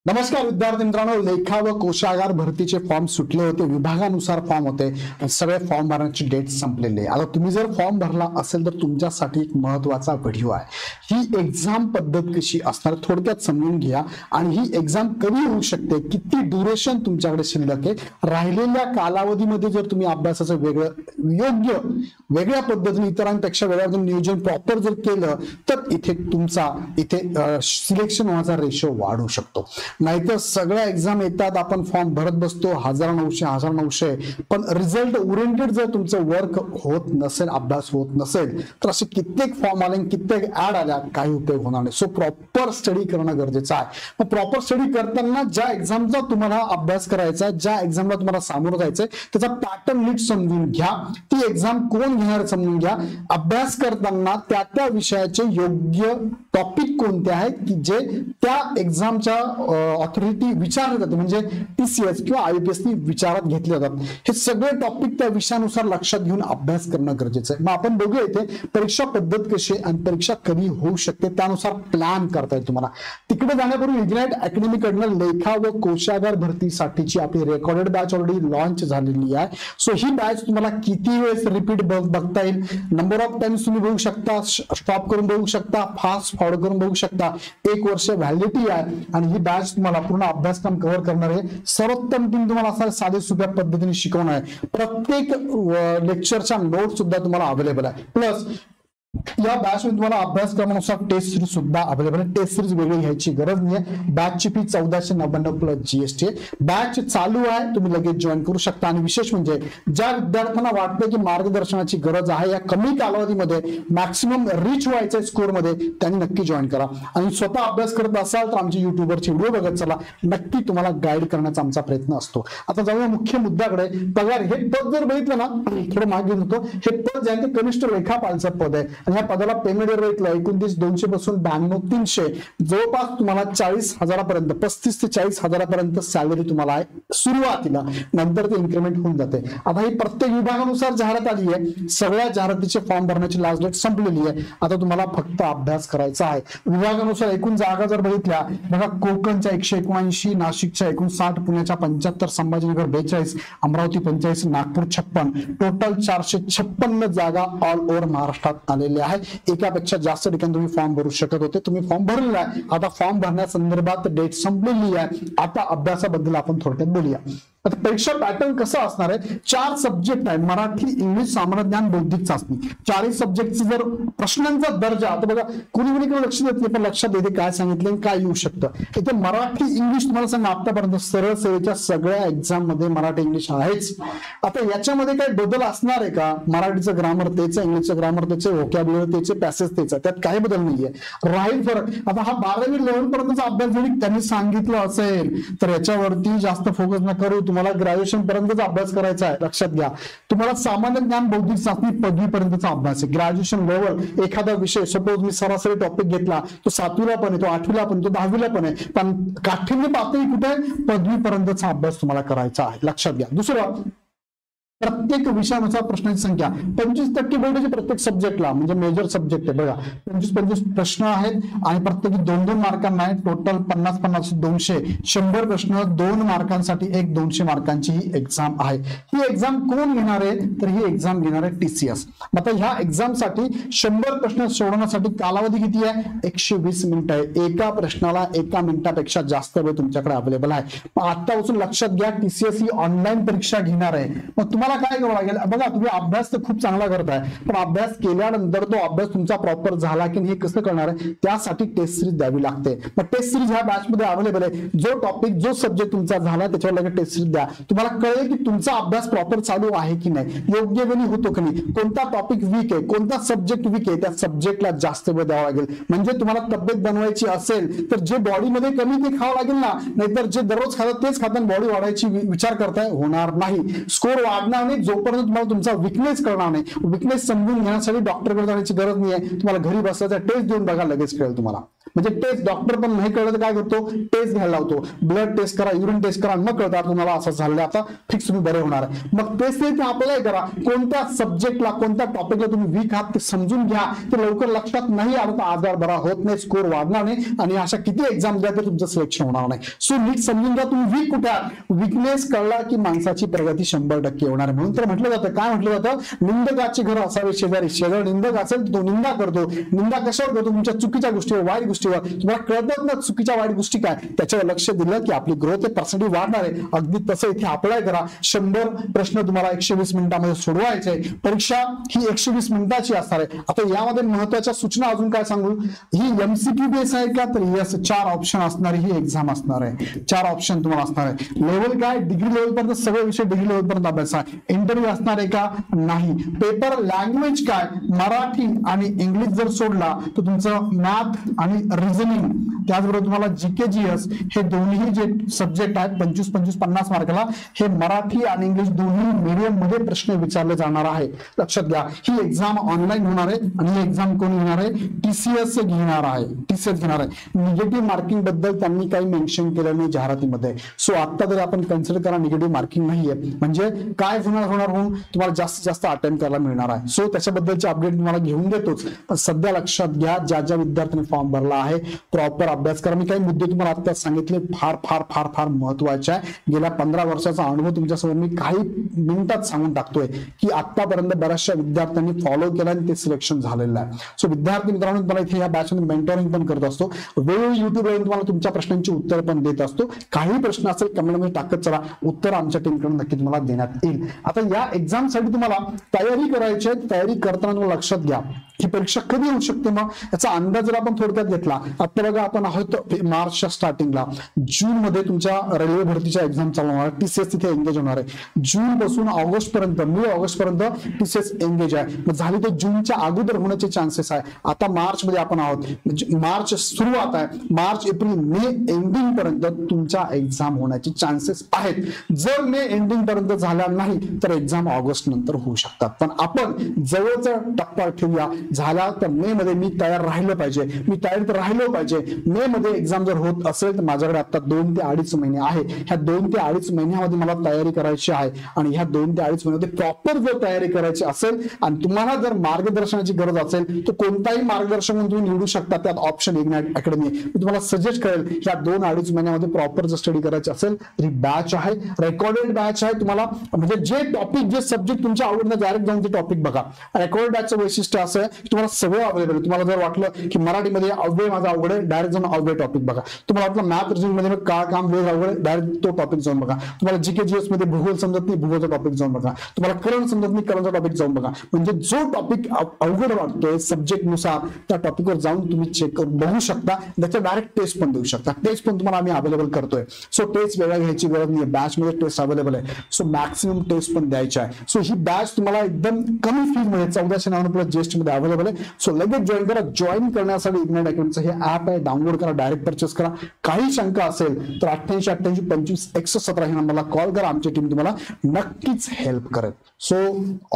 नमस्कार विद्यार्थी मित्रांनो, लेखा व कोशागार भरतीचे फॉर्म सुटले होते. विभागानुसार फॉर्म होते. सगळे फॉर्म भरण्याची डेट संपलेली. आता तुम्ही जर फॉर्म भरला असेल तर तुमच्यासाठी एक महत्त्वाचा व्हिडिओ आहे. ही एक्झाम पद्धत कशी असणार थोडक्यात समजून घ्या. आणि ही एक्झाम कधी होऊ शकते, किती ड्युरेशन तुमच्याकडे शिल्लक आहे, राहिलेल्या कालावधीमध्ये जर तुम्ही अभ्यासाचं वेगळ्या पद्धतीने इतरांपेक्षा वेगळ्या पद्धतीने नियोजन प्रॉपर जर केलं तर इथे सिलेक्शन होण्याचा रेशो वाढू शकतो. नाहीतर सगळ्या एक्झाम येतात, आपण फॉर्म भरत बसतो 1900 पण रिझल्ट ओरिएंटेड जर तुमचं वर्क होत नसेल, अभ्यास होत नसेल तर असे कित्येक फॉर्म आले, कित्येक ऍड आल्या, काही उपयोग होणार नाही. सो प्रॉपर स्टडी करणं गरजेचं आहे. मग प्रॉपर स्टडी करताना ज्या एक्झामचा तुम्हाला अभ्यास करायचा, ज्या एक्झामला तुम्हाला सामोरं जायचंय त्याचा पॅटर्न नीट समजून घ्या. ती एक्झाम कोण घेणार समजून घ्या. अभ्यास करताना त्या विषयाचे योग्य टॉपिक कोणते आहेत की जे त्या एक्झामच्या ऑथॉरिटी विचारले जाते, म्हणजे टीसीएस किंवा आयपीएस विचारात घेतले जातात. हे सगळे टॉपिक त्या विषयानुसार लक्षात घेऊन अभ्यास करणं गरजेचं आहे. मग आपण बघूया इथे परीक्षा पद्धत कशी आणि परीक्षा कधी होऊ शकते, त्यानुसार प्लॅन करता येईल तुम्हाला. तिकडे जाण्यापूर्वी इग्नाइट अकॅडमी कडनं लेखा व कोशागार भरतीसाठीची आपली रेकॉर्डेड बॅच ऑलरेडी लॉन्च झालेली आहे. सो ही बॅच तुम्हाला किती वेळेस रिपीट बघता येईल, नंबर ऑफ टाइम्स तुम्ही बघू शकता, स्टॉप करून बघू शकता, फास्ट फॉरवर्ड करून बघू शकता. 1 वर्ष व्हॅलिडिटी आहे आणि ही बॅच तुम्हाला पूर्ण अभ्यासक्रम कव्हर करणार आहे. सर्वोत्तम टीम तुम्हाला असं साधे सोप्या पद्धतीने शिकवणार आहे. प्रत्येक लेक्चरच्या नोट सुद्धा तुम्हाला अवेलेबल आहे. प्लस या बॅच मध्ये तुम्हाला अभ्यासक्रमानुसार टेस्ट सिरीज सुद्धा अवेलेबल आहे. टेस्ट सिरीज वेगळी घ्यायची गरज नाही. बॅचची फी 1499 प्लस जीएसटी. बॅच चालू आहे, तुम्ही लगेच जॉईन करू शकता. आणि विशेष म्हणजे ज्या विद्यार्थ्यांना वाटतं की मार्गदर्शनाची गरज आहे या कमी कालावधीमध्ये मॅक्सिमम रिच व्हायचं स्कोर मध्ये, त्यांनी नक्की जॉईन करा. आणि स्वतः अभ्यास करत असाल तर आमचे युट्यूबवरचे व्हिडिओ बघत चला, नक्की तुम्हाला गाईड करण्याचा आमचा प्रयत्न असतो. आता जाऊया मुख्य मुद्द्याकडे. पगार हे पद जर बघितलं ना, थोडं मागे होतो, हे पद जे आहे ते कनिष्ठ लेखापालचं पद आहे. आणि या पदाला पेमेंट जर बघितलं 29,200 पासून 92,300 जवळपास तुम्हाला 40,000 पर्यंत, 35 ते 40,000 पर्यंत सॅलरी तुम्हाला आहे सुरुवातीला. नंतर ते इन्क्रीमेंट होऊन जाते. आता ही प्रत्येक विभागानुसार जाहिरात आली आहे. सगळ्या जाहिरातीचे फॉर्म भरण्याची लास्ट डेट संपलेली आहे. आता तुम्हाला फक्त अभ्यास करायचा आहे. विभागानुसार एकूण जागा जर बघितल्या बघा, कोकणच्या 179, नाशिकच्या 59, पुण्याच्या 75, संभाजीनगर 42, अमरावती 45, नागपूर 56, टोटल 456 जागा ऑल ओव्हर महाराष्ट्रात आलेल्या आहे. एकापेक्षा जास्त ठिकाणी तुम्ही फॉर्म भरू शकत होते. तुम्ही फॉर्म भरलेला आहे. आता फॉर्म भरण्यासंदर्भात डेट संपलेली आहे. आता अभ्यासाबद्दल आपण थोडक्यात बोलूया. आता परीक्षा पॅटर्न कसं असणार आहे, 4 सब्जेक्ट आहे, मराठी, इंग्लिश, सामान्य ज्ञान, बौद्धिक चाचणी. 4 सब्जेक्टचे जर प्रश्नांचा दर्जा, आता बघा कोणी लक्ष देत नाही, पण लक्षात येते काय सांगितलं काय येऊ शकतं. इथे मराठी इंग्लिश तुम्हाला सांगा आतापर्यंत सरळ सेवेच्या सगळ्या एक्झाम मध्ये मराठी इंग्लिश आहेच. आता याच्यामध्ये काही बदल असणार आहे का? मराठीचं ग्रामर तेच, इंग्लिशचं ग्रामर तेच, व्होकॅब्युलरी तेच, पॅसेज तेच, त्यात काही बदल नाहीये. राहील फरक. आता हा 12वी लेव्हल पर्यंतचा अभ्यास जरी त्यांनी सांगितलं असेल तर याच्यावरती जास्त फोकस न करू. तुम्हाला ग्रॅज्युएशन पर्यंतचा अभ्यास करायचा आहे. लक्षात घ्या, तुम्हाला सामान्य ज्ञान, बौद्धिक चाचणी 5वी पर्यंतचा अभ्यास आहे. ग्रॅज्युएशन लेवल एखादा विषय, सपोज मी सरासरी टॉपिक घेतला, तो 7वीला पण आहे, तो 8वीला पण, तो 10वीला पण आहे, पण काठिण्य पातळी कुठे 5वी पर्यंतचा अभ्यास तुम्हाला करायचा आहे. लक्षात घ्या. दुसरं, प्रत्येक विषयानुसार प्रश्नांची संख्या 25% बोर्डाचे प्रत्येक सब्जेक्टला, म्हणजे मेजर सब्जेक्ट आहे बघा, 25 प्रश्न आहेत आणि प्रत्येकी 2-2 मार्कांना आहे. टोटल 50-50 200, 100 प्रश्न 2 मार्कांसाठी, एक 200 मार्कांची ही एक्झाम आहे. ही एक्झाम कोण घेणार आहे तर ही एक्झाम घेणार आहे टीसीएस. आता ह्या एक्झामसाठी 100 प्रश्न सोडवण्यासाठी कालावधी किती आहे? 120 मिनिटं आहे. एका प्रश्नाला 1 मिनिटापेक्षा जास्त वेळ तुमच्याकडे अवेलेबल आहे. आतापासून लक्षात घ्या, टीसीएस ही ऑनलाईन परीक्षा घेणार आहे. मग तुम्हाला काय करावं लागेल, बघा तुम्ही अभ्यास तर खूप चांगला करताय, पण अभ्यास केल्यानंतर तो अभ्यास तुमचा प्रॉपर झाला की हे कसं करणार आहे, त्यासाठी टेस्ट सिरीज द्यावी लागते. मग टेस्ट सिरीज ह्या बॅच मध्ये अवेलेबल आहे. जो टॉपिक, जो सब्जेक्ट तुमचा झाला त्याच्यावर लगेच टेस्ट सिरीज द्या. तुम्हाला कळेल की तुमचा अभ्यास प्रॉपर चालू आहे की नाही, योग्य वेळी होतो की नाही, कोणता टॉपिक वीक आहे, कोणता सब्जेक्ट वीक आहे, त्या सब्जेक्टला जास्त वेळ द्यावा लागेल. म्हणजे तुम्हाला तब्येत बनवायची असेल तर जे बॉडीमध्ये कमी ते खावं लागेल ना, नाहीतर जे दररोज खातात तेच खाताना बॉडी वाढायची विचार करताय, होणार नाही. स्कोर वाढणार नाही जोपर्यंत तुम्हाला तुमचा विकनेस कळणार नाही. विकनेस समजून घेण्यासाठी डॉक्टरकडे जाण्याची गरज नाही आहे. तुम्हाला घरी बसायचा टेस्ट देऊन बघा, लगेच कळेल तुम्हाला. म्हणजे टेस्ट डॉक्टर पण नाही कळलं तर काय करतो, टेस्ट घ्यायला लावतो, ब्लड टेस्ट करा, युरिन टेस्ट करा, मग कळतात तुम्हाला असं झालं, आता फिक्स तुम्ही बरे होणार आहे. मग टेस्ट ते अप्लाय करा, कोणत्या सब्जेक्टला कोणत्या टॉपिकला तुम्ही वीक आहात ते समजून घ्या, ते लवकर लक्षात नाही आलं तर आजार बरा होत नाही, स्कोर वाढणार नाही आणि अशा किती एक्झाम द्या तर तुमचं सिलेक्शन होणार नाही. सो नीट समजून घ्या तुम्ही वीक कुठे आहात. विकनेस कळला की माणसाची प्रगती 100% होणार आहे. म्हणून तर म्हटलं जातं, काय म्हटलं जातं, निंदकाचे घर असावे शेजारी, शेजारी निंदक असेल तो निंदा करतो. निंदा कशावर करतो, तुमच्या चुकीच्या गोष्टीवर, वाईट गोष्टीवर. तुम्हाला कळतात ना चुकीच्या वाईट गोष्टी काय, त्याच्यावर लक्ष दिलं की आपली ग्रोथ पर्सेंटेज वाढणार आहे. अगदी तसं इथे अप्लाय करा. 100 प्रश्न तुम्हाला 120 मिनिटांमध्ये सोडवायचे. परीक्षा ही 120 मिनिटाची असणार आहे. आता यामध्ये महत्वाच्या सूचना अजून काय सांगू, ही एमसीक्यू बेस आहे का, तर यस 4 ऑप्शन असणारी ही एक्झाम असणार आहे. 4 ऑप्शन तुम्हाला असणार आहे. लेवल काय, डिग्री लेवल पर्यंत सगळे विषय डिग्री लेवल पर्यंत अभ्यास आहे. इंटरव्ह्यू असणार आहे का, नाही. पेपर लँग्वेज काय, मराठी आणि इंग्लिश जर सोडला तर तुमचं मॅथ आणि रिझनिंग, त्याचबरोबर तुम्हाला जीके जीएस हे दोन्ही जे सब्जेक्ट आहेत 25-50 मार्काला, हे मराठी आणि इंग्लिश दोन्ही मीडियम मध्ये प्रश्न विचारले जाणार आहे. लक्षात घ्या, ही एक्झाम ऑनलाईन होणार आहे आणि ही एक्झाम कोण घेणार आहे, टीसीएस घेणार आहे. टीसीएस घेणार आहे. निगेटिव्ह मार्किंग बद्दल त्यांनी काही मेन्शन केलं नाही जाहिरातीमध्ये. सो आता जरी आपण कन्सिडर करा निगेटिव्ह मार्किंग नाहीये, म्हणजे काय होणार होऊन तुम्हाला जास्तीत जास्त अटेम्प्ट करायला मिळणार आहे. सो त्याच्याबद्दलचे अपडेट तुम्हाला घेऊन देतोच. पण सध्या लक्षात घ्या, ज्या ज्या विद्यार्थ्यांनी फॉर्म भरला आहे प्रॉपर अभ्यास करा. मी काही मुद्दे तुम्हाला आता सांगितले, फार फार फार फार महत्वाचे आहे. गेल्या 15 वर्षाचा अनुभव तुमच्यासमोर मी काही मिनिटात सांगून टाकतोय की आतापर्यंत बऱ्याचशा विद्यार्थ्यांनी फॉलो केलं आणि ते सिलेक्शन झालेलं आहे. सो विद्यार्थी मित्रांनो, तुम्हाला इथे या बॅचमध्ये मेंटरिंग पण करत असतो. वेळोवेळी युट्यूबवर तुम्हाला तुमच्या प्रश्नांची उत्तर पण देत असतो. काही प्रश्न असेल कमेंटमध्ये टाकत चला, उत्तर आमच्या टीमकडून नक्की तुम्हाला देण्यात येईल. आता या एक्झाम साठी तुम्हाला तयारी करायची आहे. तयारी करताना तुम्हाला लक्षात घ्या ही परीक्षा कधी होऊ शकते, मग याचा अंदाज जर आपण थोडक्यात घेतला, आता बघा आपण आहोत मार्चच्या स्टार्टिंगला. जून मध्ये तुमच्या रेल्वे भरतीच्या एक्झाम चालू होणार, टीसीएस तिथे एंगेज होणार आहे. जून पासून ऑगस्ट पर्यंत, मिड ऑगस्ट पर्यंत टीसीएस एंगेज आहे. मग झाली तर जूनच्या अगोदर होण्याचे चान्सेस आहे. आता मार्च मध्ये आपण आहोत, म्हणजे मार्च सुरुवात आहे, मार्च एप्रिल मे एंडिंग पर्यंत तुमच्या एक्झाम होण्याचे चान्सेस आहेत. जर मे एंडिंग पर्यंत झाल्या नाही तर एक्झाम ऑगस्ट नंतर होऊ शकतात. पण आपण जवळचा टप्पा ठेवूया, झाला तर मे मध्ये मी तयार राहिलं पाहिजे, मी तयारीत राहिलो पाहिजे. मे मध्ये एक्झाम जर होत असेल तर माझ्याकडे आता 2 ते 2.5 महिने आहे. ह्या 2 ते 2.5 महिन्यामध्ये मला तयारी करायची आहे आणि ह्या 2 ते 2.5 महिन्यामध्ये प्रॉपर जर तयारी करायची असेल आणि तुम्हाला जर मार्गदर्शनाची गरज असेल तर कोणताही मार्गदर्शन तुम्ही निवडू शकता. त्यात ऑप्शन इग्नाइट अकॅडमी मी तुम्हाला सजेस्ट करेल. ह्या 2-2.5 महिन्यामध्ये प्रॉपर जर स्टडी करायची असेल तर ही बॅच आहे, रेकॉर्डेड बॅच आहे. तुम्हाला म्हणजे जे टॉपिक जे सब्जेक्ट तुमच्या आवडीनं डायरेक्ट जाऊन ते टॉपिक बघा. रेकॉर्डेड बॅचचं वैशिष्ट्य असं आहे तुम्हाला सगळं अवेलेबल. तुम्हाला जर वाटलं की मराठीमध्ये अव्यय माझा अवघड आहे, डायरेक्ट जाऊन अव्यय टॉपिक बघा. तुम्हाला वाटलं मॅथ रिजनिंग मध्ये काळ काम वेळ अवघड आहे, डायरेक्ट तो टॉपिक जाऊन बघा. तुम्हाला जीके जीएस मध्ये भूगोल समजत नाही, भूगोलचा टॉपिक जाऊन बघा. तुम्हाला करंट समजत नाही, करंटचा टॉपिक जाऊन बघा. म्हणजे जो टॉपिक अवघड वाटतोय सब्जेक्ट नुसार त्या टॉपिकवर जाऊन तुम्ही चेक करून बघू शकता. त्याच्या डायरेक्ट टेस्ट पण देऊ शकता. टेस्ट पण तुम्हाला आम्ही अवेलेबल करतोय. सो टेस्ट वेगळा घ्यायची गरज नाही, बॅच मध्ये टेस्ट अवेलेबल आहे. सो मॅक्सिमम टेस्ट पण द्यायची आहे. सो ही बॅच तुम्हाला एकदम कमी फी मध्ये 1499 जीएसटी मध्ये अवेलेबल आहे. सो लगेच जॉईन करा. जॉईन करण्यासाठी इग्नाइट अकॅडमीचं हे ऍप आहे, डाउनलोड करा, डायरेक्ट परचेस करा. काही शंका असेल तर 88-88-25-117 ह्या नंबरला कॉल करा. आमची टीम तुम्हाला नक्कीच हेल्प करेल. सो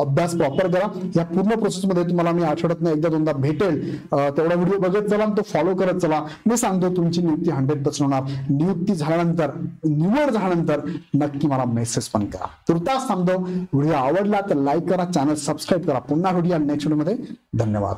अभ्यास प्रॉपर करा. या पूर्ण प्रोसेसमध्ये तुम्हाला मी आठवड्यातनं एकदा दोनदा भेटेल. तेवढा व्हिडिओ बघत चला, तो फॉलो करत चला. मी सांगतो तुमची नियुक्ती 100% होणार. नियुक्ती झाल्यानंतर, निवड झाल्यानंतर नक्की मला मेसेज पण करा. तुर्तास थांबतो. व्हिडिओ आवडला तर लाईक करा, चॅनल सबस्क्राईब करा. पुन्हा व्हिडिओ नेक्स्ट व्हिडिओ मध्ये. धन्यवाद.